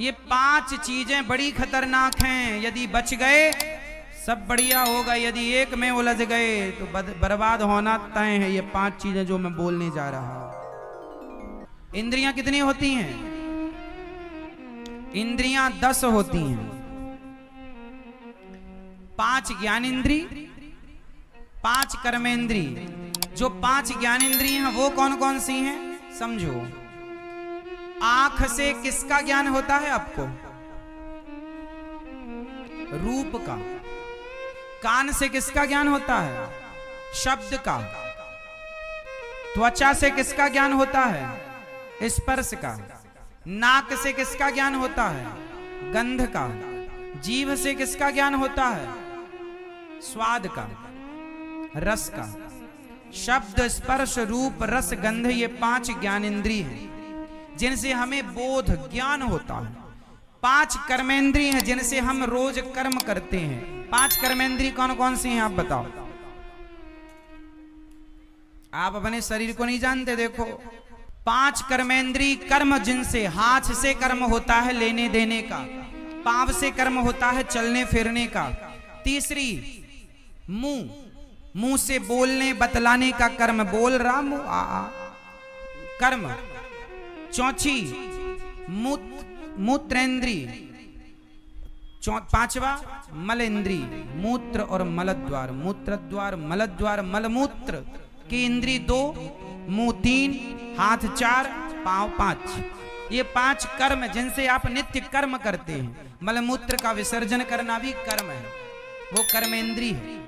ये 5 चीजें बड़ी खतरनाक हैं। यदि बच गए सब बढ़िया होगा, यदि एक में उलझ गए तो बर्बाद होना तय है। ये 5 चीजें जो मैं बोलने जा रहा हूं। इंद्रियां कितनी होती हैं? इंद्रियां 10 होती हैं। 5 ज्ञानेंद्री, 5 कर्मेंद्री। जो 5 ज्ञानेंद्रिय हैं वो कौन कौन सी हैं समझो। आंख से किसका ज्ञान होता है आपको? रूप का। कान से किसका ज्ञान होता है? शब्द का। त्वचा से किसका ज्ञान होता है? स्पर्श का। नाक से किसका ज्ञान होता है? गंध का। जीभ से किसका ज्ञान होता है? स्वाद का, रस का। शब्द, स्पर्श, रूप, रस, गंध, ये 5 ज्ञानेंद्रिय हैं जिनसे हमें बोध ज्ञान होता है। 5 कर्मेंद्रिय हैं जिनसे हम रोज कर्म करते हैं। 5 कर्मेंद्रिय कौन कौन सी हैं आप बताओ। आप अपने शरीर को नहीं जानते, देखो 5 कर्मेंद्रिय कर्म जिनसे, हाथ से कर्म होता है लेने देने का, पांव से कर्म होता है चलने फिरने का। तीसरी मुंह, मुंह से बोलने बतलाने का कर्म, बोल रहा मुंह आ कर्म। चौथी मूत्रेंद्री। 5वां मलेंद्री, मूत्र और मलद्वार। मूत्र द्वार, मलद्वार, मलमूत्र की इंद्री 2, मुंह 3, हाथ 4, पांव 5। ये 5 कर्म जिनसे आप नित्य कर्म करते हैं। मलमूत्र का विसर्जन करना भी कर्म है, वो कर्मेंद्री है।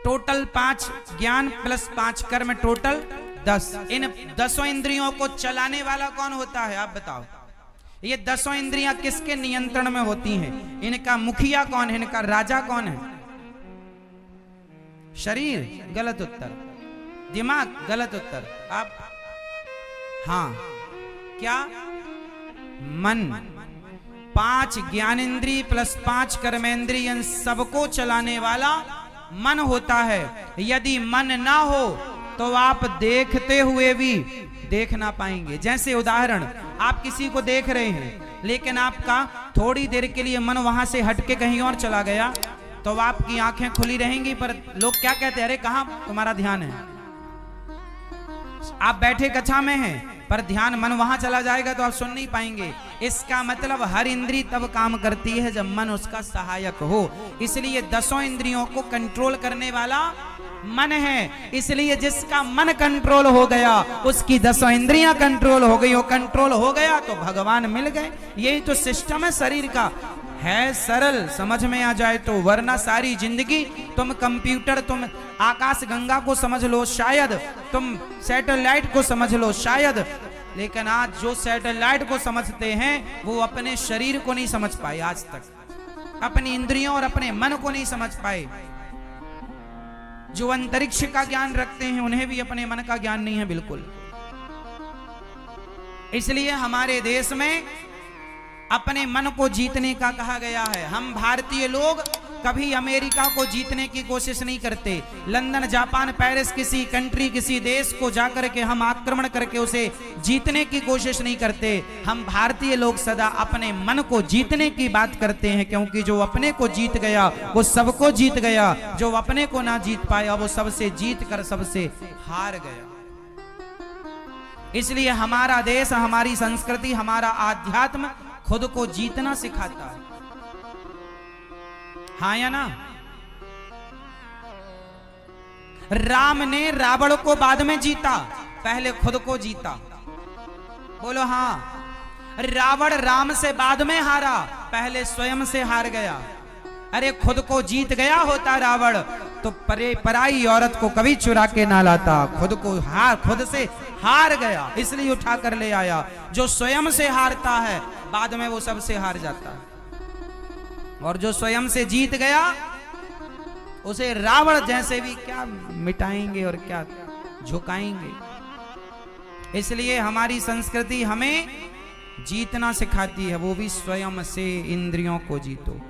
टोटल 5 ज्ञान प्लस 5 कर्म, टोटल 10। इन 10 इंद्रियों को चलाने वाला कौन होता है आप बताओ। ये 10 इंद्रियां किसके नियंत्रण में होती हैं? इनका मुखिया कौन है? इनका राजा कौन है? शरीर? गलत उत्तर। दिमाग? गलत उत्तर। आप हाँ क्या? मन। 5 ज्ञानेंद्रिय प्लस 5 कर्मेंद्रिय, इन सबको चलाने वाला मन होता है। यदि मन ना हो तो आप देखते हुए भी देख ना पाएंगे। जैसे उदाहरण, आप किसी को देख रहे हैं लेकिन आपका थोड़ी देर के लिए मन वहां से हटके कहीं और चला गया तो आपकी आंखें खुली रहेंगी, पर लोग क्या कहते हैं? अरे कहां तुम्हारा ध्यान है? आप बैठे कक्षा में हैं पर ध्यान मन वहां चला जाएगा तो आप सुन नहीं पाएंगे। इसका मतलब हर इंद्री तब काम करती है जब मन उसका सहायक हो। इसलिए 10 इंद्रियों को कंट्रोल करने वाला मन है। इसलिए जिसका मन कंट्रोल हो गया उसकी 10 इंद्रियां कंट्रोल हो गई। वो कंट्रोल हो गया तो भगवान मिल गए। यही तो सिस्टम है शरीर का। है सरल, समझ में आ जाए तो, वरना सारी जिंदगी तुम कंप्यूटर, तुम आकाश गंगा को समझ लो शायद, तुम सैटेलाइट को समझ लो शायद, लेकिन आज जो सैटेलाइट को समझते हैं वो अपने शरीर को नहीं समझ पाए आज तक। अपनी इंद्रियों और अपने मन को नहीं समझ पाए। जो अंतरिक्ष का ज्ञान रखते हैं उन्हें भी अपने मन का ज्ञान नहीं है बिल्कुल। इसलिए हमारे देश में अपने मन को जीतने का कहा गया है। हम भारतीय लोग कभी अमेरिका को जीतने की कोशिश नहीं करते। लंदन, जापान, पेरिस, किसी कंट्री, किसी देश को जाकर के हम आक्रमण करके उसे जीतने की कोशिश नहीं करते। हम भारतीय लोग सदा अपने मन को जीतने की बात करते हैं, क्योंकि जो अपने को जीत गया वो सबको जीत गया। जो अपने को ना जीत पाया वो सबसे जीत कर सबसे हार गया। इसलिए हमारा देश, हमारी संस्कृति, हमारा आध्यात्म खुद को जीतना सिखाता है। हाँ या ना? राम ने रावण को बाद में जीता, पहले खुद को जीता। बोलो हाँ। रावण राम से बाद में हारा, पहले स्वयं से हार गया। अरे खुद को जीत गया होता रावण तो पराई औरत को कभी चुरा के ना लाता। खुद से हार गया इसलिए उठा कर ले आया। जो स्वयं से हारता है बाद में वो सबसे हार जाता है। और जो स्वयं से जीत गया उसे रावण जैसे भी क्या मिटाएंगे और क्या झुकाएंगे। इसलिए हमारी संस्कृति हमें जीतना सिखाती है, वो भी स्वयं से। इंद्रियों को जीतो।